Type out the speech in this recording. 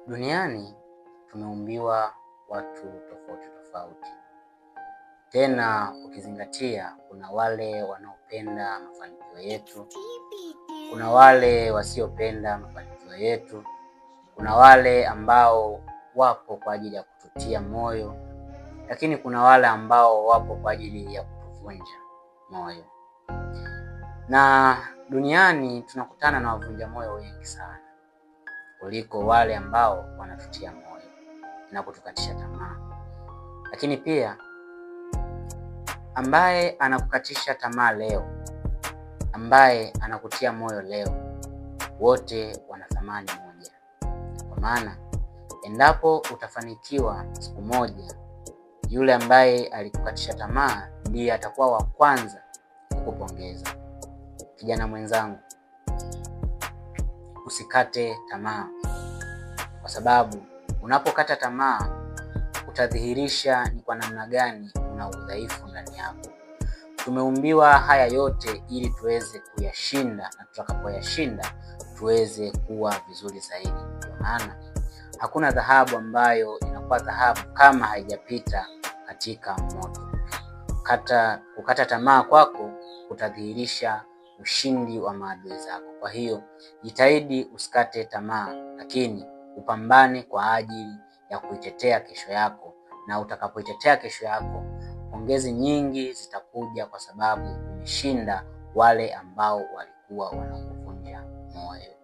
Duniani tumeumbiwa watu tofauti tofauti. Tena ukizingatia kuna wale wanaopenda mafanikio yetu, kuna wale wasiopenda mafanikio yetu, kuna wale ambao wapo kwa ajili ya kututia moyo, lakini kuna wale ambao wapo kwa ajili ya kutuvunja moyo. Na duniani tunakutana na wavunja moyo wengi sana kuliko wale ambao wanatutia moyo na kutukatisha tamaa. Lakini pia ambaye anakukatisha tamaa leo, ambaye anakutia moyo leo, wote wana thamani moja. Kwa maana endapo utafanikiwa siku moja, yule ambaye alikukatisha tamaa ndiye atakuwa wa kwanza kukupongeza. Kijana mwenzangu, usikate tamaa, kwa sababu unapokata tamaa utadhihirisha ni kwa namna gani una udhaifu ndani yako. Tumeumbiwa haya yote ili tuweze kuyashinda, na tutakapoyashinda tuweze kuwa vizuri zaidi. Kwa maana hakuna dhahabu ambayo inakuwa dhahabu kama haijapita katika moto. Kukata tamaa kwako utadhihirisha ushindi wa maadui zako. Kwa hiyo jitahidi usikate tamaa, lakini upambane kwa ajili ya kuitetea kesho yako. Na utakapoitetea kesho yako, pongezi nyingi zitakuja, kwa sababu umeshinda wale ambao walikuwa wanakuvunja moyo.